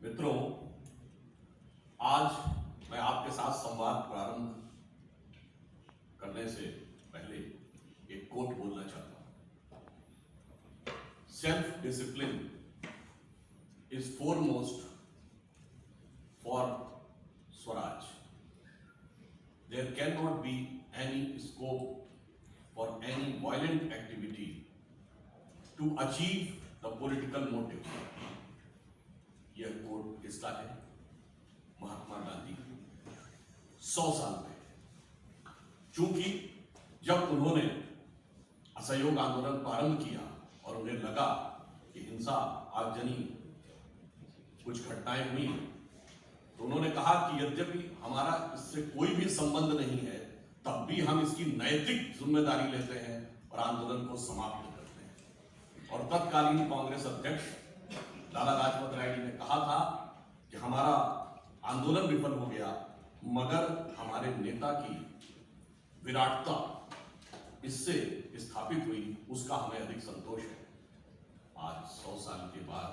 मित्रों, आज मैं आपके साथ संवाद प्रारंभ करने से पहले एक कोट बोलना चाहता हूं। Self discipline is foremost for swaraj. There can not be any scope for any violent activity to achieve the political motive. यह कोट किसका है? महात्मा गांधी। 100 साल पहले, चूंकि जब उन्होंने असहयोग आंदोलन प्रारंभ किया और उन्हें लगा कि हिंसा आगजनी कुछ घटनाएं हुई, तो उन्होंने कहा कि यद्यपि हमारा इससे कोई भी संबंध नहीं है, तब भी हम इसकी नैतिक जिम्मेदारी लेते हैं और आंदोलन को समाप्त करते हैं। और तत्कालीन कांग्रेस अध्यक्ष लाला लाजपत राय जी ने कहा था कि हमारा आंदोलन विफल हो गया, मगर हमारे नेता की विराटता इससे स्थापित हुई, उसका हमें अधिक संतोष है। आज 100 साल के बाद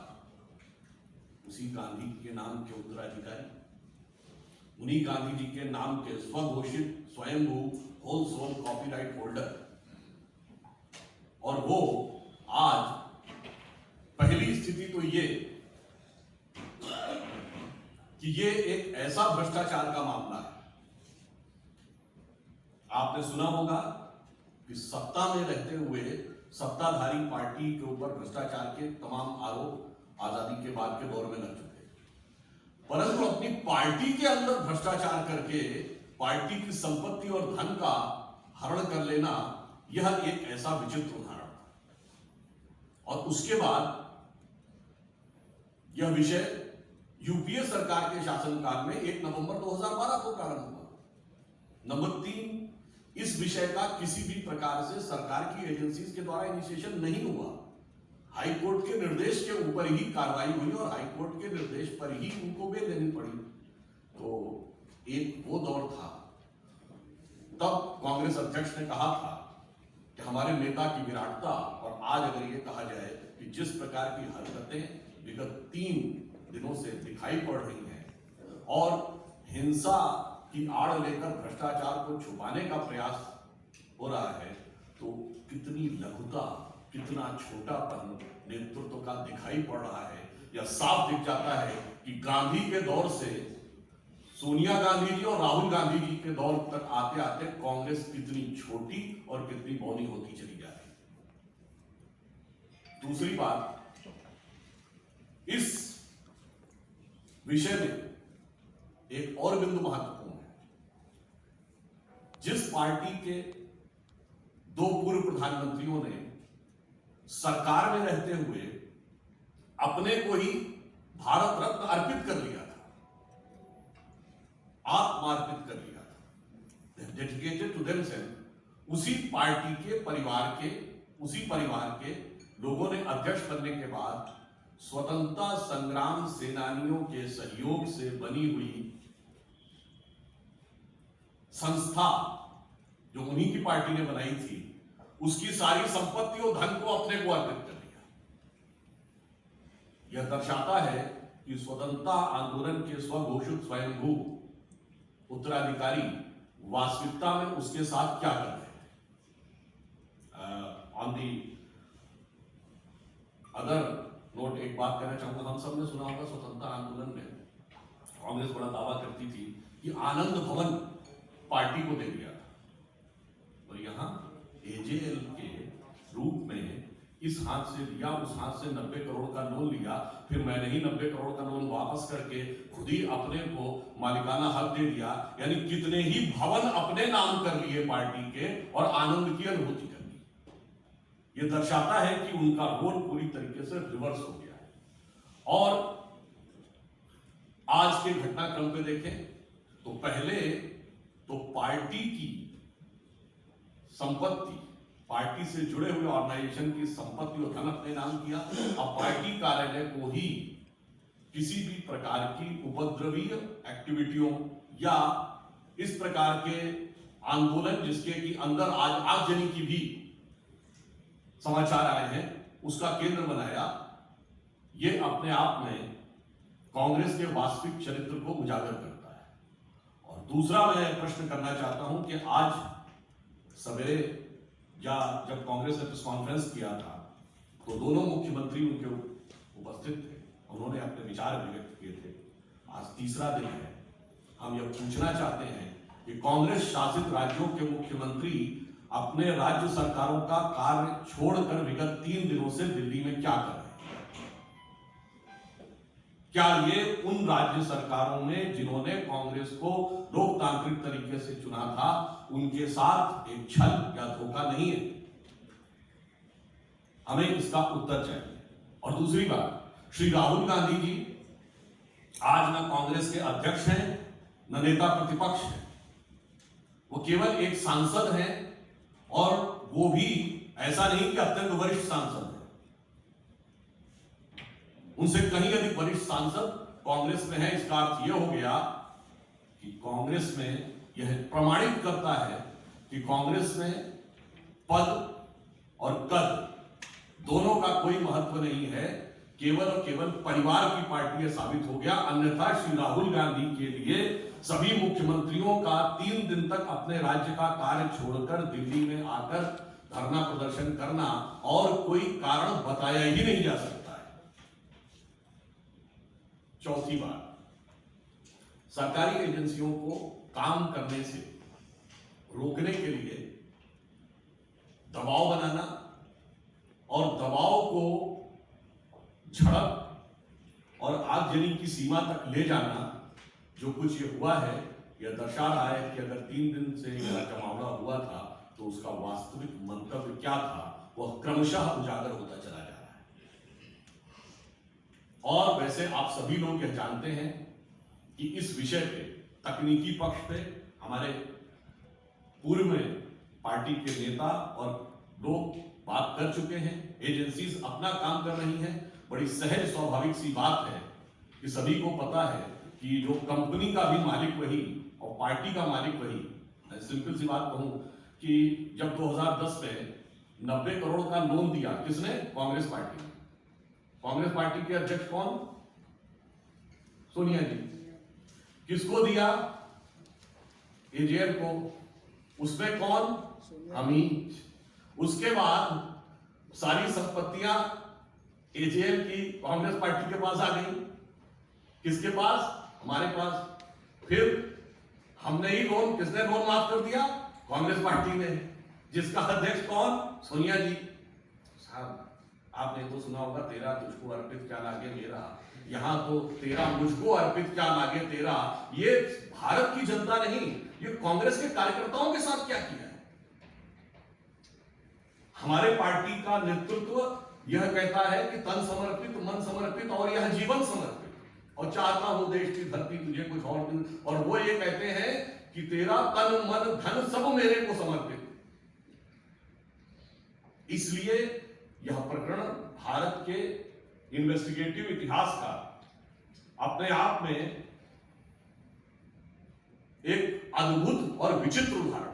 उसी गांधी के नाम के उत्तराधिकारी, उन्हीं गांधी जी के नाम के स्वघोषित स्वयंभू होल सोल कॉपीराइट होल्डर, और वो आज पहली स्थिति तो ये कि ये एक ऐसा भ्रष्टाचार का मामला है। आपने सुना होगा कि सत्ता में रहते हुए सत्ताधारी पार्टी के ऊपर भ्रष्टाचार के तमाम आरोप आजादी के बाद के दौर में लग चुके, परंतु अपनी पार्टी के अंदर भ्रष्टाचार करके पार्टी की संपत्ति और धन का हरण कर लेना, यह एक ऐसा विचित्र उदाहरण था। और उसके बाद यह विषय यूपीए सरकार के शासनकाल में 1 नवंबर 2012 को प्रारंभ हुआ। नंबर 3, इस विषय का किसी भी प्रकार से सरकार की एजेंसीज के द्वारा इनिशिएशन नहीं हुआ। हाई कोर्ट के निर्देश के ऊपर ही कार्रवाई हुई और हाई कोर्ट के निर्देश पर ही उनको बेल लेनी पड़ी। तो एक वो दौर था, तब कांग्रेस अध्यक्ष ने कहा था कि हमारे नेता की विराटता, और आज अगर ये कहा जाए कि जिस प्रकार की हरकतें विगत 3 दिनों से दिखाई पड़ रही हैं और हिंसा की आड़ लेकर भ्रष्टाचार को छुपाने का प्रयास हो रहा है, तो कितनी लघुता, कितना छोटापन नेतृत्व का दिखाई पड़ रहा है। यह साफ दिख जाता है कि गांधी के दौर से सोनिया गांधी जी और राहुल गांधी जी के दौर तक आते आते कांग्रेस कितनी छोटी और कितनी बौनी होती चली जा रही। दूसरी बात, इस विषय में एक और बिंदु महत्वपूर्ण है। जिस पार्टी के 2 पूर्व प्रधानमंत्रियों ने सरकार में रहते हुए अपने को ही भारत रत्न अर्पित कर लिया था, आत्मार्पित कर लिया था, डेडिकेटेड टू देमसेल्फ, उसी पार्टी के परिवार के लोगों ने अध्यक्ष बनने के बाद स्वतंत्रता संग्राम सेनानियों के सहयोग से बनी हुई संस्था, जो उन्हीं की पार्टी ने बनाई थी, उसकी सारी संपत्ति और धन को अपने को अर्पित कर दिया। यह दर्शाता है कि स्वतंत्रता आंदोलन के स्वघोषित स्वयंभू उत्तराधिकारी वास्तविकता में उसके साथ क्या कर रहे हैं। ऑन दी अदर नोट, एक बात कहना चाहूंगा, हम सब ने सुना होगा स्वतंत्रता आंदोलन में कांग्रेस बड़ा दावा करती थी कि आनंद भवन पार्टी को दे दिया था, और यहां एजेएल के रूप में इस हाथ से लिया, उस हाथ से 90 करोड़ का लोन लिया, फिर मैंने ही 90 करोड़ का लोन वापस करके खुद ही अपने को मालिकाना हक दे दिया। यानी कितने ही भवन अपने नाम कर लिए पार्टी के और आनंद की अनुभूति कर ली। यह दर्शाता है कि उनका रोल पूरी तरीके से रिवर्स हो गया है। और आज के घटनाक्रम पे देखें तो पहले तो पार्टी की संपत्ति, पार्टी से जुड़े हुए ऑर्गेनाइजेशन की संपत्ति और धन अपने नाम किया। अब पार्टी कार्यालय को ही किसी भी प्रकार की उपद्रवीय एक्टिविटियों या इस प्रकार के आंदोलन जिसके कि अंदर आज आगजनी की भी समाचार आए हैं, उसका केंद्र बनाया। ये अपने आप में कांग्रेस के वास्तविक चरित्र को उजागर करता है। और दूसरा मैं प्रश्न करना चाहता हूं कि आज सवेरे या जब कांग्रेस ने प्रेस कॉन्फ्रेंस किया था तो दोनों मुख्यमंत्री उनके उपस्थित थे, उन्होंने अपने विचार व्यक्त किए थे। आज तीसरा दिन है, हम यह पूछना चाहते हैं कि कांग्रेस शासित राज्यों के मुख्यमंत्री अपने राज्य सरकारों का कार्य छोड़कर विगत 3 दिनों से दिल्ली में क्या कर रहे हैं? क्या ये उन राज्य सरकारों ने जिन्होंने कांग्रेस को लोकतांत्रिक तरीके से चुना था, उनके साथ एक छल या धोखा नहीं है? हमें इसका उत्तर चाहिए। और दूसरी बात, श्री राहुल गांधी जी आज न कांग्रेस के अध्यक्ष हैं न नेता प्रतिपक्ष हैं, वो केवल एक सांसद हैं, और वो भी ऐसा नहीं कि अत्यंत वरिष्ठ सांसद है, उनसे कहीं अधिक वरिष्ठ सांसद कांग्रेस में है। इसका अर्थ यह हो गया कि कांग्रेस में यह प्रमाणित करता है कि कांग्रेस में पद और कद दोनों का कोई महत्व नहीं है, केवल और केवल परिवार की पार्टी साबित हो गया। अन्यथा श्री राहुल गांधी के लिए सभी मुख्यमंत्रियों का 3 दिन तक अपने राज्य का कार्य छोड़कर दिल्ली में आकर धरना प्रदर्शन करना और कोई कारण बताया ही नहीं जा सकता है। चौथी बात, सरकारी एजेंसियों को काम करने से रोकने के लिए दबाव बनाना और दबाव को झड़प और आगजनी की सीमा तक ले जाना, जो कुछ ये हुआ है, यह दर्शा रहा है कि अगर 3 दिन से यह जमावड़ा हुआ था तो उसका वास्तविक मंतव्य क्या था, वह क्रमशः उजागर होता चला जा रहा है। और वैसे आप सभी लोग यह जानते हैं कि इस विषय पे, तकनीकी पक्ष पे, हमारे पूर्व में पार्टी के नेता और लोग बात कर चुके हैं, एजेंसीज अपना काम कर रही हैं। बड़ी सहज स्वाभाविक सी बात है कि सभी को पता है कि जो कंपनी का भी मालिक वही और पार्टी का मालिक वही। सिंपल सी बात कहूं कि जब 2010 में 90 करोड़ का लोन दिया, किसने? कांग्रेस पार्टी। कांग्रेस पार्टी के अध्यक्ष कौन? सोनिया जी। किसको दिया? एजेएल को। उसमें कौन? अमित। उसके बाद सारी संपत्तियां एजेएल की कांग्रेस पार्टी के पास आ गई। किसके पास? हमारे पास। फिर हमने ही लोन, किसने लोन माफ कर दिया? कांग्रेस पार्टी ने। जिसका अध्यक्ष कौन? सोनिया जी। साहब, आपने तो सुना होगा, तेरा तुझको अर्पित क्या लागे मेरा। यहां तो तेरा मुझको अर्पित क्या लागे तेरा। ये भारत की जनता नहीं, ये कांग्रेस के कार्यकर्ताओं के साथ क्या किया है। हमारे पार्टी का नेतृत्व यह कहता है कि तन समर्पित, मन समर्पित और यह जीवन समर्पित, और चाहता हूं देश की धरती तुझे कुछ और वो ये कहते हैं कि तेरा तन मन धन सब मेरे को समर्पित। इसलिए यह प्रकरण भारत के इन्वेस्टिगेटिव इतिहास का अपने आप में एक अद्भुत और विचित्र उदाहरण है।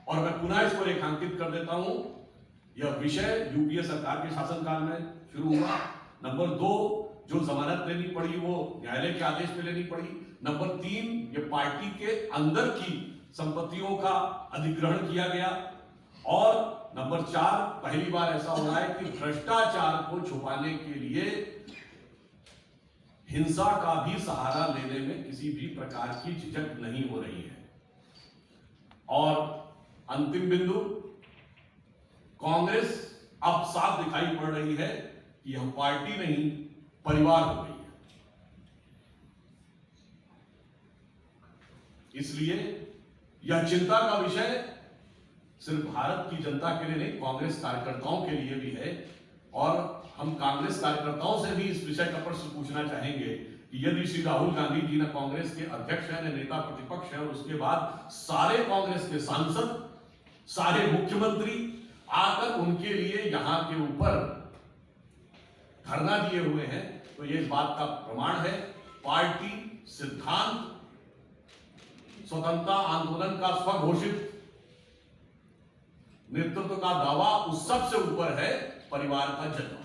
और मैं पुनः इसको रेखांकित कर देता हूं, यह विषय यूपीए सरकार के शासनकाल में शुरू हुआ। नंबर 2, जो जमानत लेनी पड़ी वो न्यायालय के आदेश पे लेनी पड़ी। नंबर 3, ये पार्टी के अंदर की संपत्तियों का अधिग्रहण किया गया। और नंबर 4, पहली बार ऐसा हो रहा है कि भ्रष्टाचार को छुपाने के लिए हिंसा का भी सहारा लेने में किसी भी प्रकार की झिझक नहीं हो रही है। और अंतिम बिंदु, कांग्रेस अब साफ दिखाई पड़ रही है कि यह पार्टी नहीं, परिवार हो गई है। इसलिए यह चिंता का विषय सिर्फ भारत की जनता के लिए नहीं, कांग्रेस कार्यकर्ताओं के लिए भी है। और हम कांग्रेस कार्यकर्ताओं से भी इस विषय का प्रश्न पूछना चाहेंगे कि यदि श्री राहुल गांधी जी न कांग्रेस के अध्यक्ष हैं, न नेता प्रतिपक्ष हैं, और उसके बाद सारे कांग्रेस के सांसद, सारे मुख्यमंत्री आकर उनके लिए यहां के ऊपर धरना दिए हुए हैं, तो ये इस बात का प्रमाण है पार्टी सिद्धांत स्वतंत्रता आंदोलन का स्वघोषित नेतृत्व का दावा उस सबसे ऊपर है, परिवार का जन्म।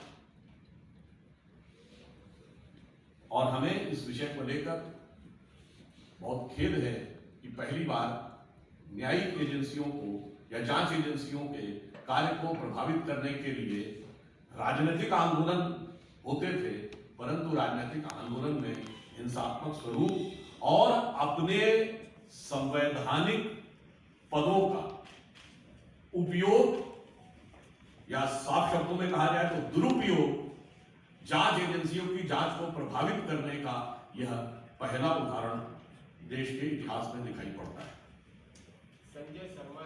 और हमें इस विषय को लेकर बहुत खेद है कि पहली बार न्यायिक एजेंसियों को या जांच एजेंसियों के कार्य को प्रभावित करने के लिए राजनीतिक आंदोलन होते थे, परंतु राजनीतिक आंदोलन में हिंसात्मक स्वरूप और अपने संवैधानिक पदों का उपयोग या साफ शब्दों में कहा जाए तो दुरुपयोग जांच एजेंसियों की जांच को प्रभावित करने का यह पहला उदाहरण देश के इतिहास में दिखाई पड़ता है। संजय शर्मा